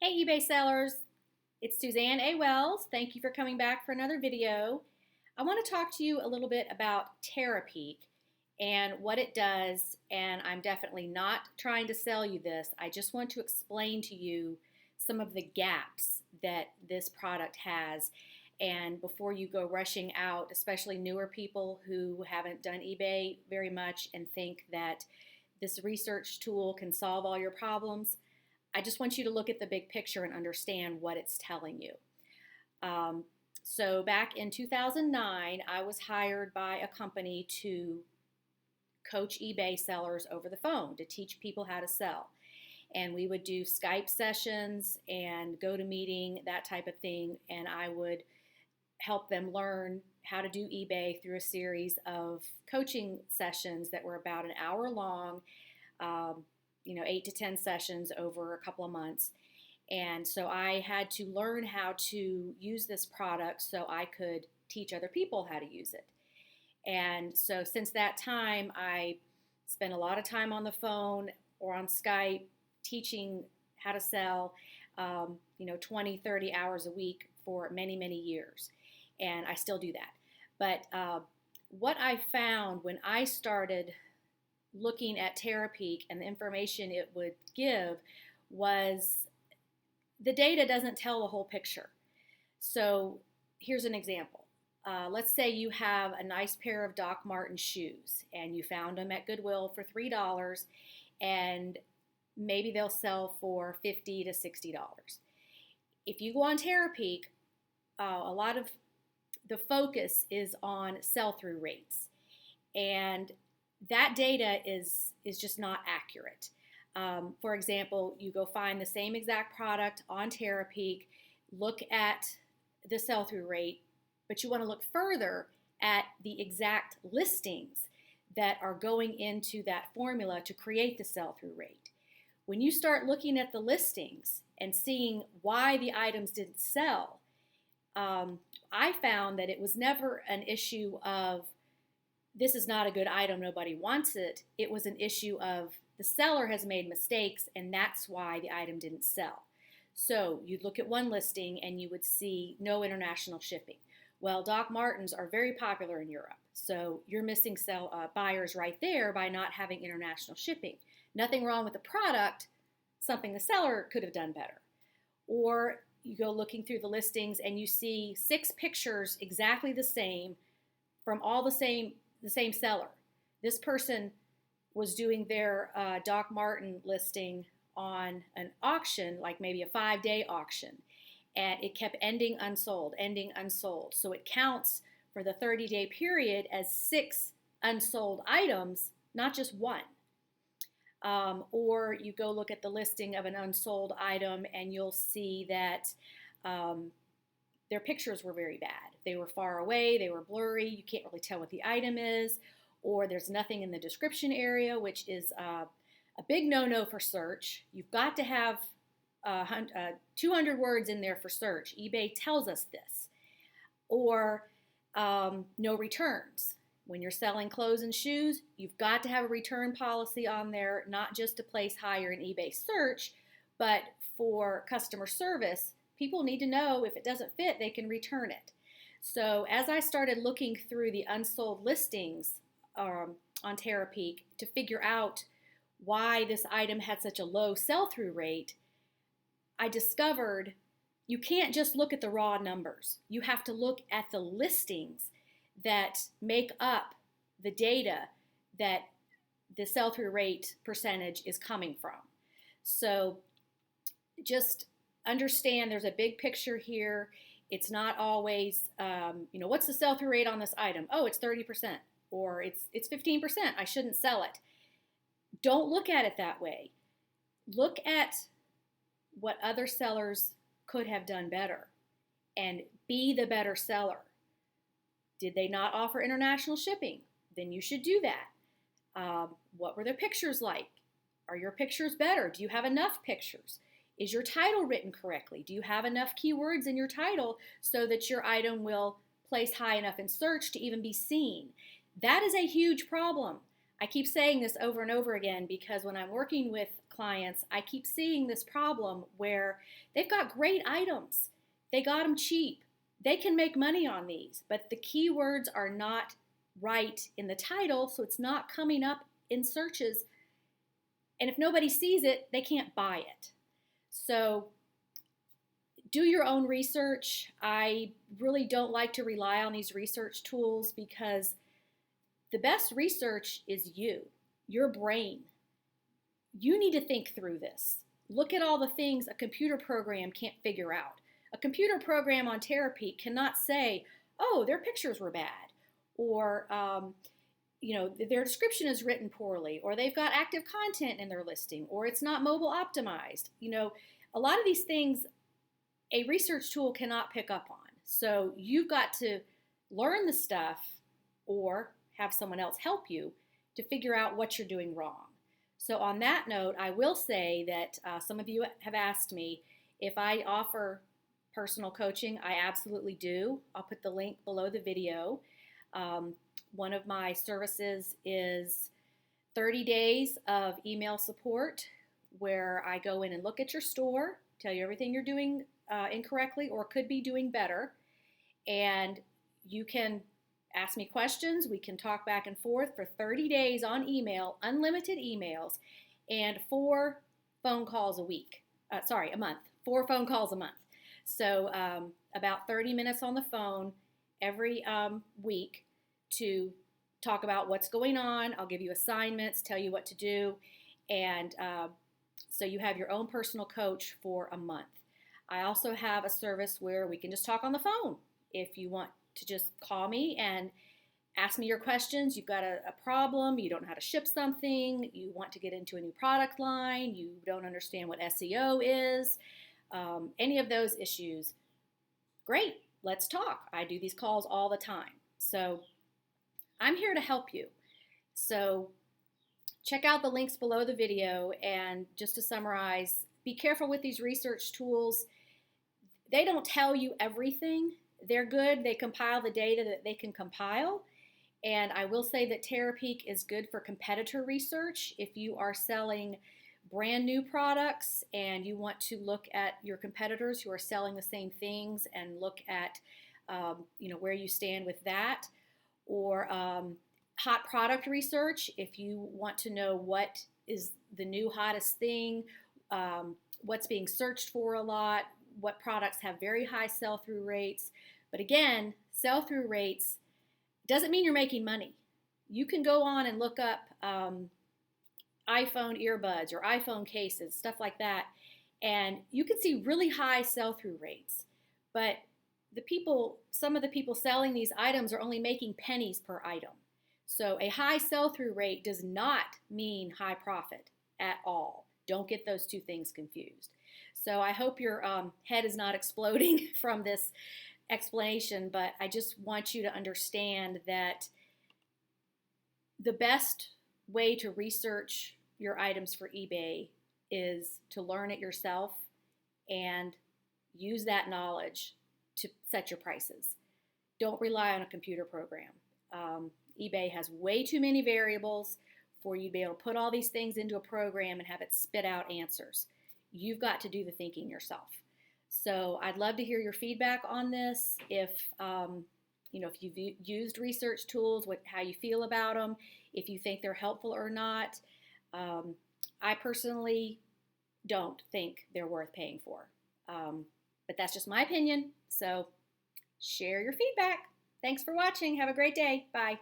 Hey eBay sellers, it's Suzanne A. Wells. Thank you for coming back for another video. I want to talk to you a little bit about Terapeak and what it does, and I'm definitely not trying to sell you this. I just want to explain to you some of the gaps that this product has. And before you go rushing out, especially newer people who haven't done eBay very much and think that this research tool can solve all your problems, I just want you to look at the big picture and understand what it's telling you. So back in 2009, I was hired by a company to coach eBay sellers over the phone, to teach people how to sell. And we would do Skype sessions and GoToMeeting, that type of thing, and I would help them learn how to do eBay through a series of coaching sessions that were about an hour long, 8 to 10 sessions over a couple of months. And so I had to learn how to use this product so I could teach other people how to use it. And so since that time, I spent a lot of time on the phone or on Skype teaching how to sell, 20, 30 hours a week for many, many years. And I still do that. But what I found when I started looking at Terapeak and the information it would give was the data doesn't tell the whole picture. So here's an example. Let's say you have a nice pair of Doc Martens shoes and you found them at Goodwill for $3 and maybe they'll sell for $50 to $60. If you go on Terapeak, a lot of the focus is on sell-through rates, and that data is just not accurate. For example, you go find the same exact product on Terapeak, look at the sell-through rate, but you want to look further at the exact listings that are going into that formula to create the sell-through rate. When you start looking at the listings and seeing why the items didn't sell, I found that it was never an issue of this is not a good item, nobody wants it. It was an issue of the seller has made mistakes and that's why the item didn't sell. So you'd look at one listing and you would see no international shipping. Well, Doc Martens are very popular in Europe. So you're missing buyers right there by not having international shipping. Nothing wrong with the product, something the seller could have done better. Or you go looking through the listings and you see 6 pictures exactly the same from all the same seller. This person was doing their Doc Marten listing on an auction, like maybe a 5-day auction, and it kept ending unsold. So it counts for the 30-day period as 6 unsold items, not just one. Or you go look at the listing of an unsold item and you'll see that their pictures were very bad. They were far away, they were blurry, you can't really tell what the item is, or there's nothing in the description area, which is a big no-no for search. You've got to have 200 words in there for search. eBay tells us this. Or no returns. When you're selling clothes and shoes, you've got to have a return policy on there, not just to place higher in eBay search, but for customer service. People need to know if it doesn't fit, they can return it. So as I started looking through the unsold listings on Terapeak to figure out why this item had such a low sell-through rate, I discovered you can't just look at the raw numbers. You have to look at the listings that make up the data that the sell-through rate percentage is coming from. So just understand there's a big picture here. It's not always, what's the sell-through rate on this item? Oh, it's 30%, or it's 15%. I shouldn't sell it. Don't look at it that way. Look at what other sellers could have done better and be the better seller. Did they not offer international shipping? Then you should do that. What were their pictures like? Are your pictures better? Do you have enough pictures? Is your title written correctly? Do you have enough keywords in your title so that your item will place high enough in search to even be seen? That is a huge problem. I keep saying this over and over again because when I'm working with clients, I keep seeing this problem where they've got great items. They got them cheap. They can make money on these, but the keywords are not right in the title, so it's not coming up in searches. And if nobody sees it, they can't buy it. So do your own research. I really don't like to rely on these research tools because the best research is you, your brain. You need to think through this. Look at all the things a computer program can't figure out. A computer program on Terapeak cannot say, oh, their pictures were bad, or their description is written poorly, or they've got active content in their listing, or it's not mobile optimized. A lot of these things a research tool cannot pick up on. So you've got to learn the stuff or have someone else help you to figure out what you're doing wrong. So on that note, I will say that some of you have asked me if I offer personal coaching. I absolutely do. I'll put the link below the video. One of my services is 30 days of email support where I go in and look at your store, tell you everything you're doing incorrectly or could be doing better, and you can ask me questions. We can talk back and forth for 30 days on email, unlimited emails, and 4 phone calls a week. A month. 4 phone calls a month. So about 30 minutes on the phone every week to talk about what's going on. I'll give you assignments, tell you what to do, and so you have your own personal coach for a month. I also have a service where we can just talk on the phone. If you want to just call me and ask me your questions, you've got a problem, you don't know how to ship something, you want to get into a new product line, you don't understand what SEO is, any of those issues, great, let's talk. I do these calls all the time. So I'm here to help you. So check out the links below the video, and just to summarize, be careful with these research tools. They don't tell you everything. They're good. They compile the data that they can compile. And I will say that Terapeak is good for competitor research. If you are selling brand new products and you want to look at your competitors who are selling the same things and look at where you stand with that, or hot product research, if you want to know what is the new hottest thing, what's being searched for a lot, what products have very high sell-through rates. But again, sell-through rates doesn't mean you're making money. You can go on and look up iPhone earbuds or iPhone cases, stuff like that, and you can see really high sell-through rates. But some of the people selling these items are only making pennies per item. So a high sell-through rate does not mean high profit at all. Don't get those two things confused. So I hope your head is not exploding from this explanation, but I just want you to understand that the best way to research your items for eBay is to learn it yourself and use that knowledge to set your prices. Don't rely on a computer program. eBay has way too many variables for you to be able to put all these things into a program and have it spit out answers. You've got to do the thinking yourself. So I'd love to hear your feedback on this. If you've used research tools, how you feel about them, if you think they're helpful or not. I personally don't think they're worth paying for. But that's just my opinion. So share your feedback. Thanks for watching. Have a great day. Bye.